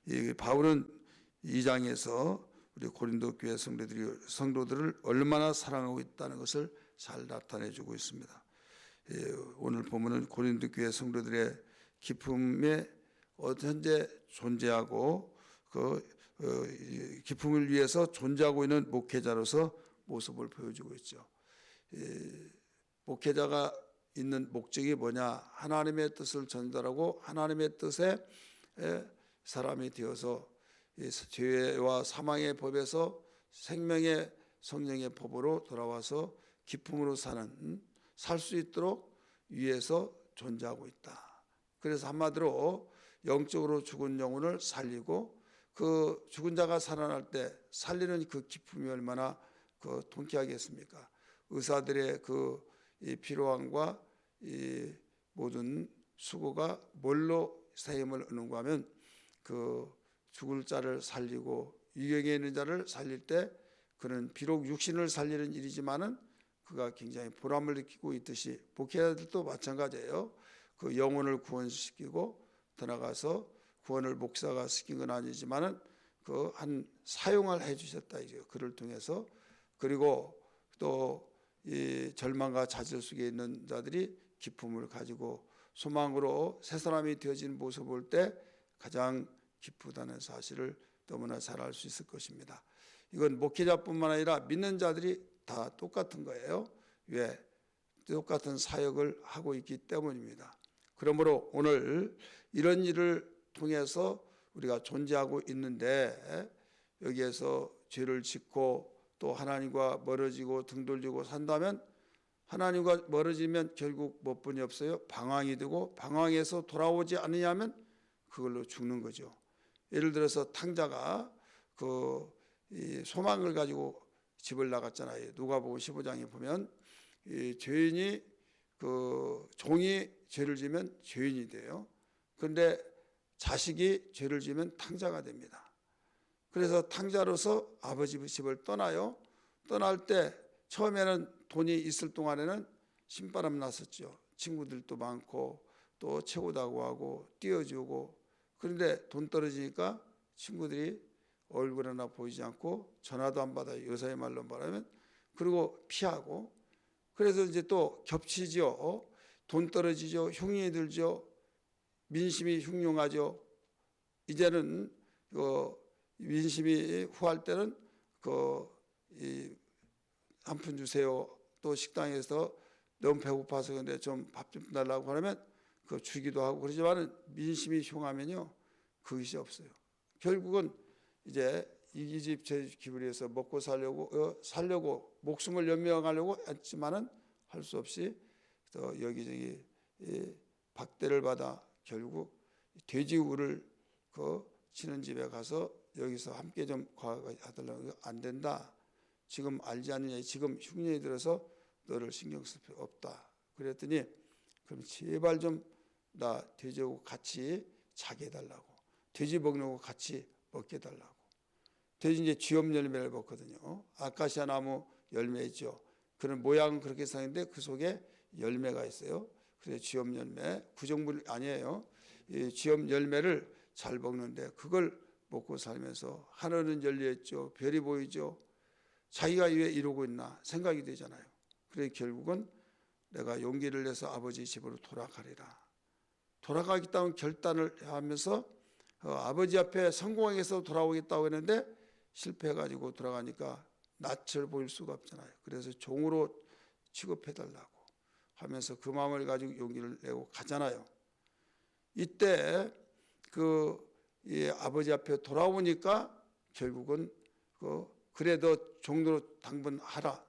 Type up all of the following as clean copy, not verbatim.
이 바울은 2장에서 우리 고린도 교회 성도들을 얼마나 사랑하고 있다는 것을 잘 나타내주고 있습니다. 오늘 보면은 고린도 교회 성도들의 기쁨에 현재 존재하고 그 기쁨을 위해서 존재하고 있는 목회자로서 모습을 보여주고 있죠. 목회자가 있는 목적이 뭐냐? 하나님의 뜻을 전달하고 하나님의 뜻에 사람이 되어서 죄와 사망의 법에서 생명의 성령의 법으로 돌아와서 기쁨으로 살 수 있도록 위해서 존재하고 있다. 그래서 한마디로 영적으로 죽은 영혼을 살리고 그 죽은 자가 살아날 때 살리는 그 기쁨이 얼마나 통쾌하겠습니까? 의사들의 이 피로함과 이 모든 수고가 뭘로 세임을 얻는가 하면 그 죽을 자를 살리고 유경에 있는 자를 살릴 때 그는 비록 육신을 살리는 일이지만은 그가 굉장히 보람을 느끼고 있듯이 목회자들도 마찬가지예요. 그 영혼을 구원시키고 더 나가서 구원을 목사가 시킨 건 아니지만은 그 한 사용을 해주셨다 이죠. 그를 통해서. 그리고 또 이 절망과 좌절 속에 있는 자들이 기쁨을 가지고 소망으로 새 사람이 되어진 모습을 볼 때 가장 기쁘다는 사실을 너무나 잘 알 수 있을 것입니다. 이건 목회자뿐만 아니라 믿는 자들이 다 똑같은 거예요. 왜? 똑같은 사역을 하고 있기 때문입니다. 그러므로 오늘 이런 일을 통해서 우리가 존재하고 있는데 여기에서 죄를 짓고 또 하나님과 멀어지고 등 돌리고 산다면 하나님과 멀어지면 결국 몇 분이 없어요. 방황이 되고 방황에서 돌아오지 않느냐면 그걸로 죽는 거죠. 예를 들어서 탕자가 이 소망을 가지고 집을 나갔잖아요. 누가복음 15장에 보면 이 죄인이 종이 죄를 지면 죄인이 돼요. 그런데 자식이 죄를 지면 탕자가 됩니다. 그래서 탕자로서 아버지 집을 떠나요. 떠날 때 처음에는 돈이 있을 동안에는 신바람 났었죠. 친구들도 많고 또 최고다고 하고 띄워주고. 그런데 돈 떨어지니까 친구들이 얼굴 하나 보이지 않고 전화도 안 받아요. 여사의 말로 말하면. 그리고 피하고. 그래서 이제 또 겹치죠. 돈 떨어지죠. 흉이 들죠. 민심이 흉흉하죠. 이제는 민심이 후할 때는 한 푼 주세요. 또 식당에서 너무 배고파서 근데 좀 밥 좀 달라고 하면 주기도 하고 그러지만은 민심이 흉하면요 그것이 없어요. 결국은 이제 이 집 저 집을 위해서 먹고 살려고 목숨을 연명하려고 했지만은 할 수 없이 또 여기저기 박대를 받아 결국 돼지우를 치는 집에 가서 여기서 함께 좀 과하더라도 안 된다. 지금 알지 않느냐. 지금 흉년이 들어서 너를 신경 쓸 필요 없다. 그랬더니 그럼 제발 좀 나 돼지하고 같이 자게 해달라고. 돼지 먹는 거 같이 먹게 해달라고. 돼지 이제 쥐엄 열매를 먹거든요. 아카시아 나무 열매 있죠. 그런 모양은 그렇게 생겼는데 그 속에 열매가 있어요. 그래서 쥐엄 열매, 구정물 아니에요. 이 쥐엄 열매를 잘 먹는데 그걸 먹고 살면서 하늘은 열려있죠. 별이 보이죠. 자기가 왜 이러고 있나 생각이 되잖아요. 그래 결국은 내가 용기를 내서 아버지 집으로 돌아가리라. 돌아가겠다는 결단을 하면서 아버지 앞에 성공하기 위해서 돌아오겠다고 했는데 실패해가지고 돌아가니까 낯을 보일 수가 없잖아요. 그래서 종으로 취급해달라고 하면서 그 마음을 가지고 용기를 내고 가잖아요. 이때 이 아버지 앞에 돌아오니까 결국은 그래 너 종로로 당분하라.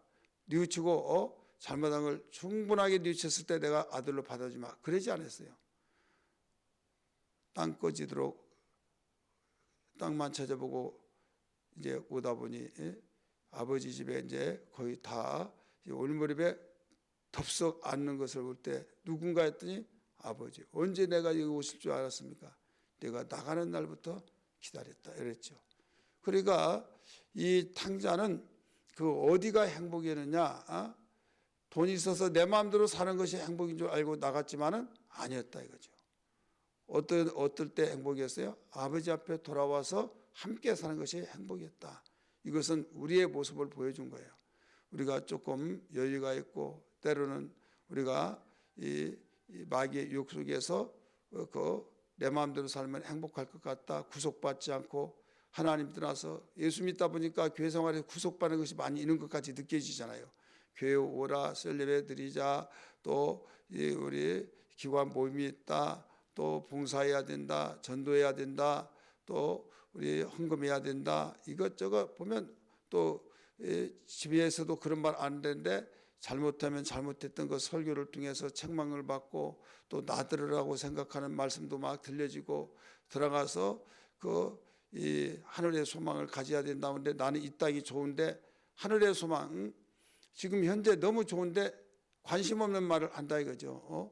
뉘우치고 잘못한 걸 충분하게 뉘우쳤을 때 내가 아들로 받아주마. 그러지 않았어요. 땅 꺼지도록 땅만 찾아보고 이제 오다 보니 아버지 집에 이제 거의 다 올무렵에 덥석 앉는 것을 볼 때 누군가 했더니 아버지. 언제 내가 여기 오실 줄 알았습니까? 내가 나가는 날부터 기다렸다 이랬죠. 그러니까 이 탕자는 어디가 행복이었느냐? 돈이 있어서 내 마음대로 사는 것이 행복인 줄 알고 나갔지만은 아니었다 이거죠. 어떨 때 행복이었어요? 아버지 앞에 돌아와서 함께 사는 것이 행복이었다. 이것은 우리의 모습을 보여준 거예요. 우리가 조금 여유가 있고 때로는 우리가 이 마귀의 유혹 속에서 내 마음대로 살면 행복할 것 같다. 구속받지 않고 하나님 떠나서 예수 믿다 보니까 교회 생활에 구속받는 것이 많이 있는 것 같이 느껴지잖아요. 교회 오라, 셀레베 드리자, 또 우리 기관 모임이 있다, 또 봉사해야 된다, 전도해야 된다, 또 우리 헌금해야 된다. 이것저것 보면 또 집에서도 그런 말 안 되는데 잘못하면 잘못했던 그 설교를 통해서 책망을 받고 또 나들으라고 생각하는 말씀도 막 들려지고 들어가서 이 하늘의 소망을 가져야 된다는데 나는 이 땅이 좋은데 하늘의 소망 지금 현재 너무 좋은데 관심 없는 말을 한다 이거죠.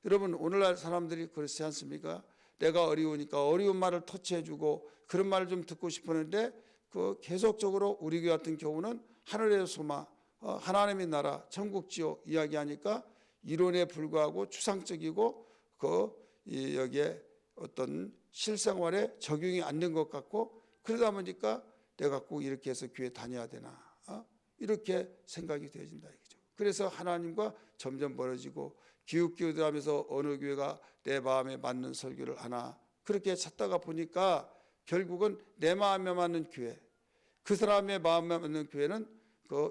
여러분 오늘날 사람들이 그렇지 않습니까? 내가 어려우니까 어려운 말을 터치해주고 그런 말을 좀 듣고 싶었는데 계속적으로 우리 교회 같은 경우는 하늘의 소망, 하나님의 나라, 천국지옥 이야기하니까 이론에 불과하고 추상적이고 여기에 어떤 실생활에 적용이 안 된 것 같고 그러다 보니까 내가 꼭 이렇게 해서 교회 다녀야 되나 이렇게 생각이 되어진다 이거죠. 그래서 하나님과 점점 멀어지고 기웃기웃하면서 어느 교회가 내 마음에 맞는 설교를 하나 그렇게 찾다가 보니까 결국은 내 마음에 맞는 교회, 그 사람의 마음에 맞는 교회는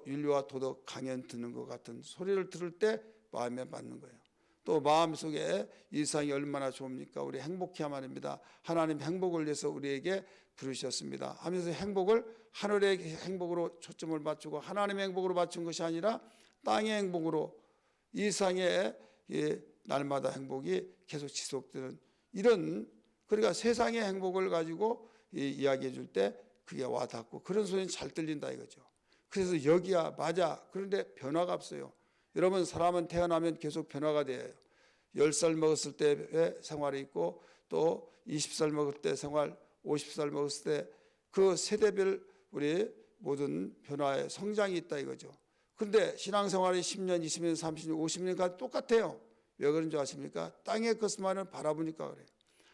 윤리와 도덕 강연 듣는 것 같은 소리를 들을 때 마음에 맞는 거예요. 또 마음속에 이 세상이 얼마나 좋습니까? 우리 행복해야만 합니다. 하나님 행복을 위해서 우리에게 부르셨습니다 하면서 행복을 하늘의 행복으로 초점을 맞추고 하나님의 행복으로 맞춘 것이 아니라 땅의 행복으로 이 세상의 날마다 행복이 계속 지속되는 이런 그러니까 세상의 행복을 가지고 이야기해 줄 때 그게 와닿고 그런 소리는 잘 들린다 이거죠. 그래서 여기야 맞아. 그런데 변화가 없어요. 여러분 사람은 태어나면 계속 변화가 돼요. 10살 먹었을 때의 생활이 있고 또 20살 먹을 때 생활, 50살 먹었을 때 그 세대별 우리 모든 변화의 성장이 있다 이거죠. 그런데 신앙생활이 10년, 20년, 30년, 50년까지 똑같아요. 왜 그런 줄 아십니까? 땅의 것만을 바라보니까 그래요.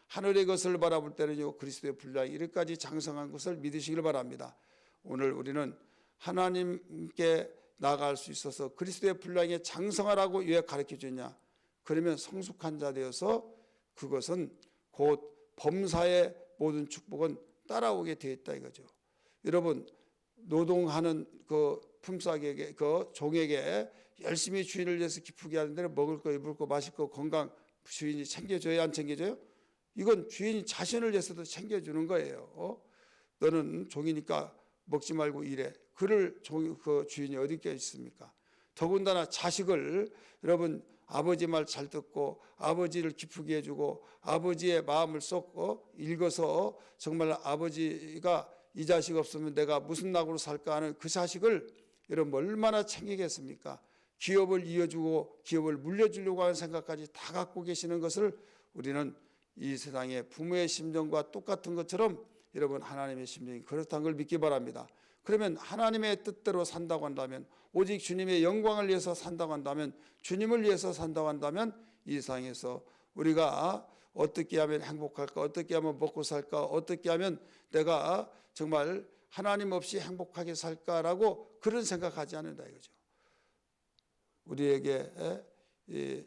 하늘의 것을 바라볼 때는요 그리스도의 분량이 이렇게까지 장성한 것을 믿으시길 바랍니다. 오늘 우리는 하나님께 나아갈 수 있어서 그리스도의 분량에 장성하라고 왜 가르쳐 주냐? 그러면 성숙한 자 되어서 그것은 곧 범사의 모든 축복은 따라오게 되어 있다 이거죠. 여러분 노동하는 품삯에게 종에게 열심히 주인을 위해서 기쁘게 하는 데는 먹을 거 입을 거 마실 거 건강 주인이 챙겨줘야 안 챙겨줘요? 이건 주인이 자신을 위해서도 챙겨주는 거예요. 너는 종이니까 먹지 말고 일해. 그럴 주인이 어디 있겠습니까? 더군다나 자식을 여러분 아버지 말 잘 듣고 아버지를 기쁘게 해주고 아버지의 마음을 쏙 읽어서 정말 아버지가 이 자식 없으면 내가 무슨 낙으로 살까 하는 그 자식을 여러분 얼마나 챙기겠습니까? 기업을 이어주고 기업을 물려주려고 하는 생각까지 다 갖고 계시는 것을 우리는 이 세상의 부모의 심정과 똑같은 것처럼 여러분 하나님의 심정이 그렇다는 걸 믿기 바랍니다. 그러면 하나님의 뜻대로 산다고 한다면 오직 주님의 영광을 위해서 산다고 한다면 주님을 위해서 산다고 한다면 이 세상에서 우리가 어떻게 하면 행복할까 어떻게 하면 먹고 살까 어떻게 하면 내가 정말 하나님 없이 행복하게 살까라고 그런 생각하지 않는다 이거죠. 우리에게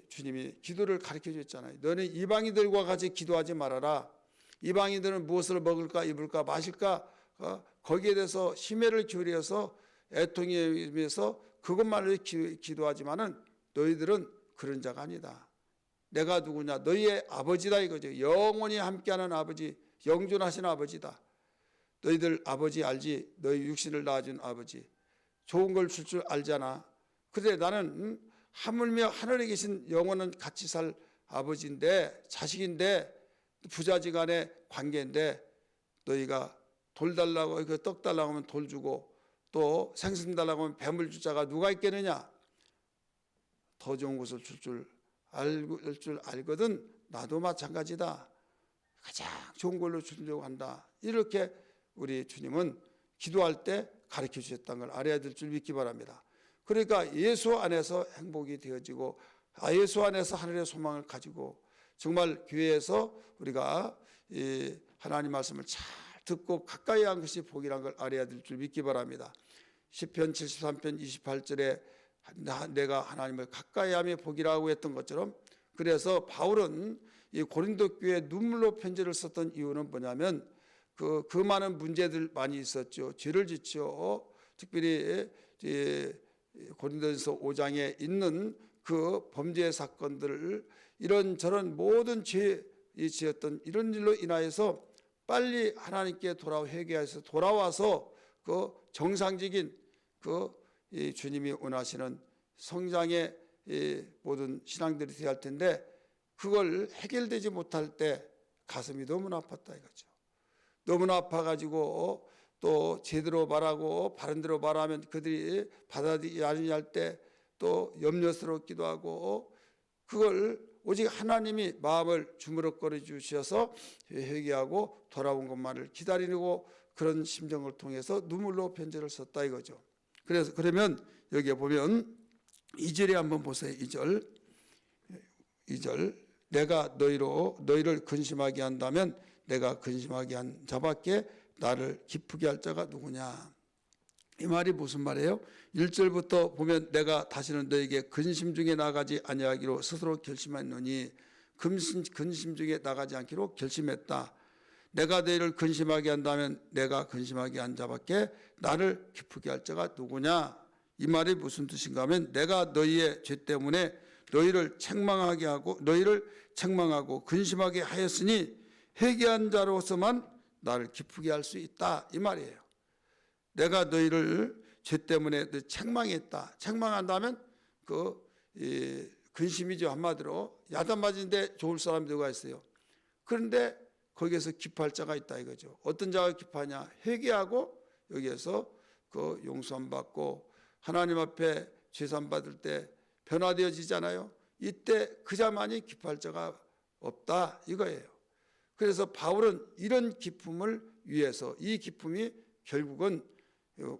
주님이 기도를 가르쳐 줬잖아요. 너는 이방인들과 같이 기도하지 말아라. 이방인들은 무엇을 먹을까 입을까 마실까 거기에 대해서 심혈을 기울여서 애통하면서 그것만을 기도하지만은 너희들은 그런 자가 아니다. 내가 누구냐? 너희의 아버지다 이거죠. 영원히 함께하는 아버지, 영존하신 아버지다. 너희들 아버지 알지? 너희 육신을 낳아준 아버지. 좋은 걸 줄 줄 알잖아. 그래 나는 하물며 하늘에 계신 영원한 같이 살 아버지인데 자식인데 부자지간의 관계인데 너희가 돌 달라고 떡 달라고 하면 돌 주고 또 생선 달라고 하면 뱀을 주자가 누가 있겠느냐? 더 좋은 것을 줄 알거든 나도 마찬가지다. 가장 좋은 걸로 주려고 한다. 이렇게 우리 주님은 기도할 때 가르쳐 주셨다는 걸 알아야 될 줄 믿기 바랍니다. 그러니까 예수 안에서 행복이 되어지고 예수 안에서 하늘의 소망을 가지고 정말 교회에서 우리가 이 하나님 말씀을 잘 듣고 가까이 한 것이 복이라는 걸 알아야 될 줄 믿기 바랍니다. 시편 73편 28절에 내가 하나님을 가까이 하며 복이라고 했던 것처럼, 그래서 바울은 이 고린도 교회에 눈물로 편지를 썼던 이유는 뭐냐면 그 많은 문제들 많이 있었죠. 죄를 짓죠. 특별히 고린도전서 5장에 있는 그 범죄 사건들을 이런저런 모든 죄 지었던 이런 일로 인하여서 빨리 하나님께 회개해서 돌아와서 그 정상적인 주님이 원하시는 성장의 모든 신앙들이 되어야 할 텐데, 그걸 해결되지 못할 때 가슴이 너무나 아팠다 이거죠. 너무나 아파가지고 또 제대로 말하고 바른 대로 말하면 그들이 받아들이지 않을 때 또 염려스럽기도 하고, 그걸 오직 하나님이 마음을 주무럭거려 주셔서 회개하고 돌아온 것만을 기다리고, 그런 심정을 통해서 눈물로 편지를 썼다 이거죠. 그래서 그러면 여기에 보면 2절에 한번 보세요. 2절 내가 너희를 근심하게 한다면 내가 근심하게 한 자밖에 나를 기쁘게 할 자가 누구냐. 이 말이 무슨 말이에요? 1절부터 보면 내가 다시는 너에게 근심 중에 나가지 아니하기로 스스로 결심했노니, 근심 중에 나가지 않기로 결심했다. 내가 너희를 근심하게 한다면 내가 근심하게 한 자밖에 나를 기쁘게 할 자가 누구냐. 이 말이 무슨 뜻인가 하면 내가 너희의 죄 때문에 너희를 책망하고 근심하게 하였으니 회개한 자로서만 나를 기쁘게 할 수 있다 이 말이에요. 내가 너희를 죄 때문에 책망했다. 책망한다면 근심이죠. 한마디로 야단 맞은데 좋을 사람이 누가 있어요. 그런데 거기에서 기뻐할 자가 있다 이거죠. 어떤 자가 기뻐하냐. 회개하고 여기에서 용서함 받고 하나님 앞에 죄산 받을 때 변화되어지잖아요. 이때 그 자만이 기뻐할 자가 없다 이거예요. 그래서 바울은 이런 기쁨을 위해서, 이 기쁨이 결국은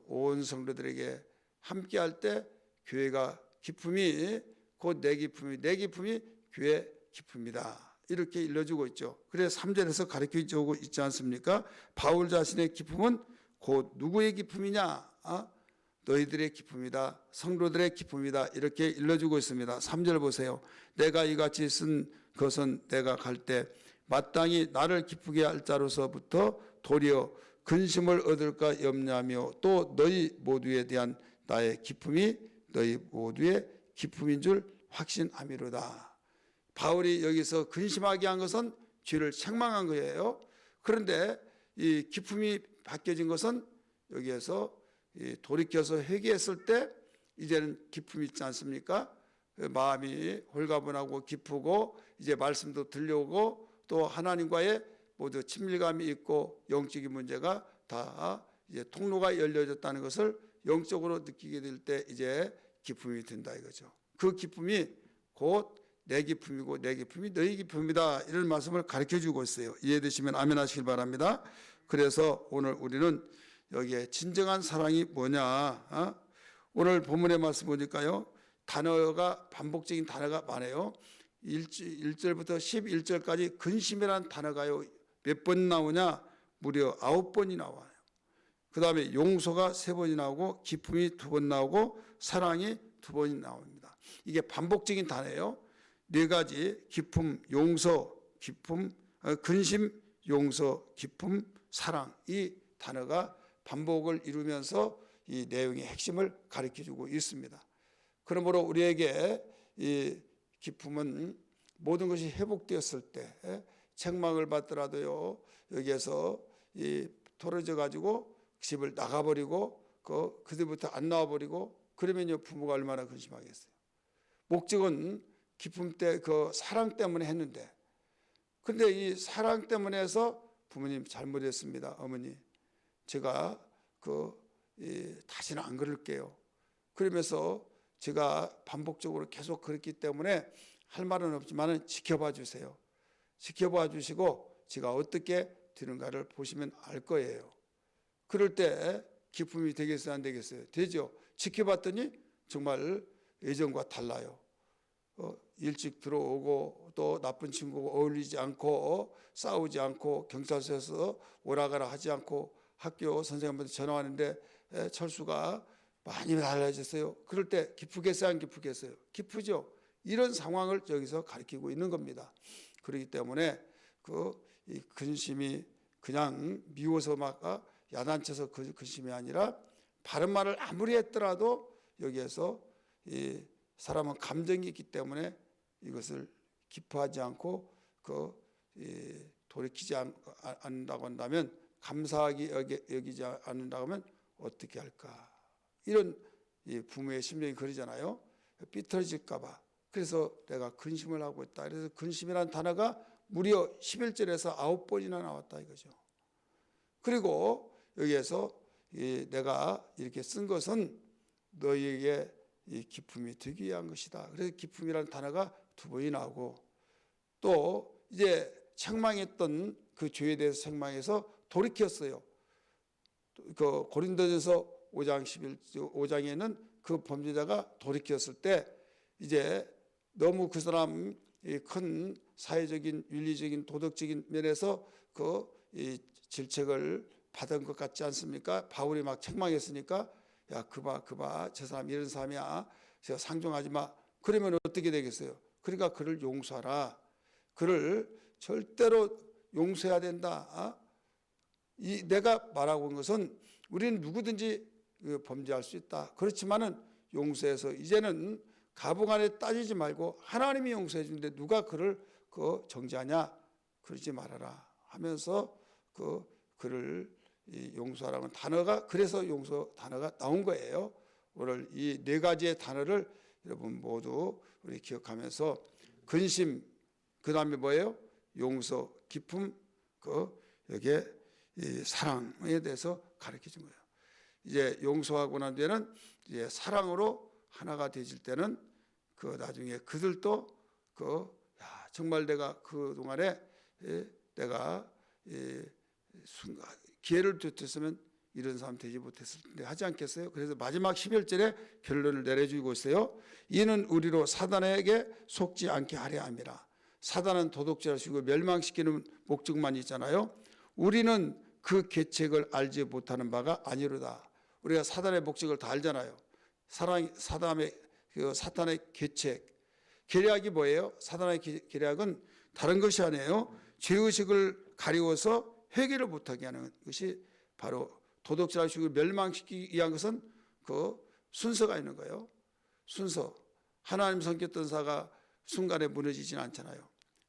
온 성도들에게 함께할 때 교회가 기쁨이 곧 내 기쁨이 교회 기쁨이다 이렇게 일러주고 있죠. 그래서 3절에서 가르쳐주고 있지 않습니까? 바울 자신의 기쁨은 곧 누구의 기쁨이냐? 너희들의 기쁨이다. 성도들의 기쁨이다. 이렇게 일러주고 있습니다. 3절 보세요. 내가 이같이 쓴 것은 내가 갈 때 마땅히 나를 기쁘게 할 자로서부터 도리어 근심을 얻을까 염려하며 또 너희 모두에 대한 나의 기쁨이 너희 모두의 기쁨인 줄 확신함이로다. 바울이 여기서 근심하게 한 것은 죄를 책망한 거예요. 그런데 이 기쁨이 바뀌어진 것은 여기에서 돌이켜서 회개했을 때 이제는 기쁨이 있지 않습니까? 마음이 홀가분하고 기쁘고 이제 말씀도 들려오고 또 하나님과의 모두 친밀감이 있고 영적인 문제가 다 이제 통로가 열려졌다는 것을 영적으로 느끼게 될 때 이제 기쁨이 든다 이거죠. 그 기쁨이 곧 내 기쁨이고 내 기쁨이 너희 기쁨이다 이런 말씀을 가르쳐주고 있어요. 이해되시면 아멘 하시길 바랍니다. 그래서 오늘 우리는 여기에 진정한 사랑이 뭐냐, 오늘 본문의 말씀 보니까요 반복적인 단어가 많아요. 1절부터 11절까지 근심이라는 단어가요 몇 번 나오냐? 무려 9번이 나와요. 그 다음에 용서가 3번이 나오고 기쁨이 2번 나오고 사랑이 2번이 나옵니다. 이게 반복적인 단어예요. 4가지 기쁨, 용서, 근심, 용서, 기쁨, 사랑, 이 단어가 반복을 이루면서 이 내용의 핵심을 가르쳐주고 있습니다. 그러므로 우리에게 이 기쁨은 모든 것이 회복되었을 때 책망을 받더라도요 여기에서 토라져 가지고 집을 나가버리고 그들부터 안 나와버리고 그러면요 부모가 얼마나 근심하겠어요. 목적은 기쁨 때 사랑 때문에 했는데, 그런데 이 사랑 때문에 해서 부모님 잘못했습니다. 어머니 제가 다시는 안 그럴게요. 그러면서 제가 반복적으로 계속 그랬기 때문에 할 말은 없지만 지켜봐 주세요. 지켜봐 주시고 제가 어떻게 되는가를 보시면 알 거예요. 그럴 때 기쁨이 되겠어요 안 되겠어요? 되죠. 지켜봤더니 정말 예전과 달라요. 일찍 들어오고 또 나쁜 친구가 어울리지 않고 싸우지 않고 경찰서에서 오라가라 하지 않고 학교 선생님한테 전화 왔는데 철수가 많이 달라졌어요. 그럴 때 기쁘겠어요, 안 기쁘겠어요? 기쁘죠. 이런 상황을 여기서 가리키고 있는 겁니다. 그렇기 때문에 이 근심이 그냥 미워서 막 야단쳐서 근심이 아니라 바른 말을 아무리 했더라도 여기에서 이 사람은 감정이 있기 때문에 이것을 기뻐하지 않고 돌이키지 않는다고 한다면, 감사하게 여기지 않는다고 하면 어떻게 할까? 이런 부모의 심정이 그러잖아요. 삐뚤어질까 봐. 그래서 내가 근심을 하고 있다. 그래서 근심이라는 단어가 무려 11절에서 9번이나 나왔다 이거죠. 그리고 여기에서 내가 이렇게 쓴 것은 너희에게 이 기쁨이 되기 위한 것이다. 그래서 기쁨이라는 단어가 2번이 나오고, 또 이제 책망했던 그 죄에 대해서 책망해서 돌이켰어요. 그 고린도전서 5장에는 그 범죄자가 돌이켰을 때 이제 너무 그 사람 큰 사회적인 윤리적인 도덕적인 면에서 이 질책을 받은 것 같지 않습니까? 바울이 막 책망했으니까 야 그봐 저 사람 이런 사람이야, 저 상종하지 마. 그러면 어떻게 되겠어요? 그러니까 그를 용서하라. 그를 절대로 용서해야 된다. 내가 말하고 있는 것은 우리는 누구든지 범죄할 수 있다. 그렇지만은 용서해서 이제는 가부간에 따지지 말고 하나님이 용서해 주는데 누가 그를 정죄하냐? 그러지 말아라 하면서 그를 용서하라는 단어가, 그래서 용서 단어가 나온 거예요. 오늘 이 4가지의 단어를 여러분 모두 우리 기억하면서 근심, 그 다음에 뭐예요? 용서, 기쁨, 여기에 이 사랑에 대해서 가르쳐 준 거예요. 이제 용서하고 난 뒤에는 이제 사랑으로 하나가 되질 때는 나중에 그들도 정말 내가 그 동안에 내가 기회를 줬으면 이런 사람 되지 못했을 텐데 하지 않겠어요? 그래서 마지막 11절에 결론을 내려주고 있어요. 이는 우리로 사단에게 속지 않게 하려 함이라. 사단은 도둑질하시고 멸망시키는 목적만 있잖아요. 우리는 그 계책을 알지 못하는 바가 아니로다. 우리가 사단의 목적을 다 알잖아요. 사단의 계책, 계략이 뭐예요? 사단의 계략은 다른 것이 아니에요. 죄의식을 가리워서 회개를 못하게 하는 것이 바로 도둑질하시고 멸망시키기 위한 것은 순서가 있는 거예요. 순서. 하나님 섬겼던 사가 순간에 무너지지는 않잖아요.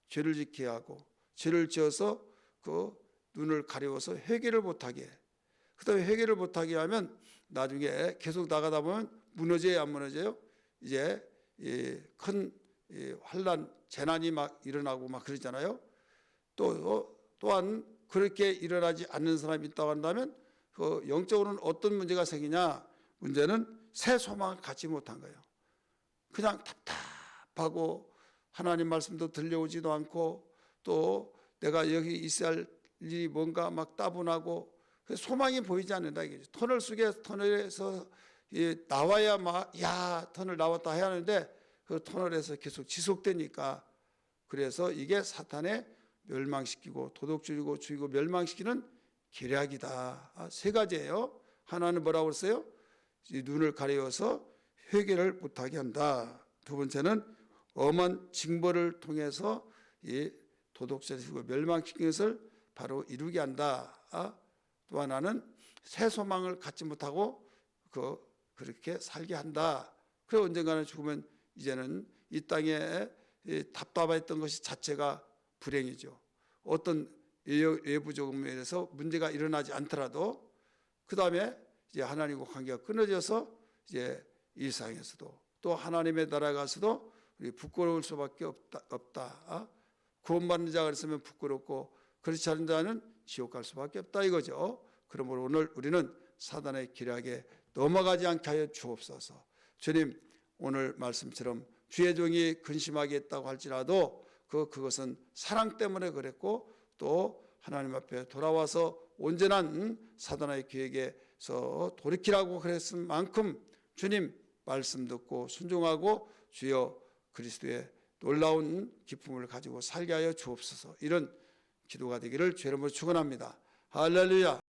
죄를 지켜야 하고, 죄를 지어서 눈을 가리워서 회개를 못하게, 그 다음에 회개를 못하게 하면 나중에 계속 나가다 보면 무너져야 안 무너져요? 이제 큰 환난, 재난이 막 일어나고 막 그러잖아요. 또한 그렇게 일어나지 않는 사람이 있다고 한다면 영적으로는 어떤 문제가 생기냐? 문제는 새 소망을 갖지 못한 거예요. 그냥 답답하고 하나님 말씀도 들려오지도 않고, 또 내가 여기 있어야 할 일이 뭔가 막 따분하고 소망이 보이지 않는다 이거죠. 터널에서 나와야 막 터널 나왔다 해야 하는데 그 터널에서 계속 지속되니까, 그래서 이게 사탄의 멸망시키고 도둑질이고 죽이고 멸망시키는 계략이다. 3가지예요. 하나는 뭐라고 했어요? 눈을 가려서 회개를 못하게 한다. 2번째는 엄한 징벌을 통해서 이 도둑질이고 멸망시키는 것을 바로 이루게 한다. 또 하나는 새 소망을 갖지 못하고 그렇게 살게 한다. 그래 언젠가는 죽으면 이제는 이 땅에 답답했던 것이 자체가 불행이죠. 어떤 외부적인 면에서 문제가 일어나지 않더라도 그 다음에 이제 하나님과 관계가 끊어져서 이제 일상에서도 또 하나님의 나라에 가서도 우리 부끄러울 수밖에 없다. 구원받는 자가 있으면 부끄럽고 그렇지 않은 자는 지옥 갈 수밖에 없다 이거죠. 그러므로 오늘 우리는 사단의 기략에 넘어가지 않게 하여 주옵소서. 주님, 오늘 말씀처럼 주의 종이 근심하게 했다고 할지라도 그것은 사랑 때문에 그랬고, 또 하나님 앞에 돌아와서 온전한 사단의 계획에서 돌이키라고 그랬을 만큼 주님 말씀 듣고 순종하고 주여 그리스도의 놀라운 기쁨을 가지고 살게 하여 주옵소서. 이런 기도가 되기를 주의 이름으로 축원합니다. 할렐루야.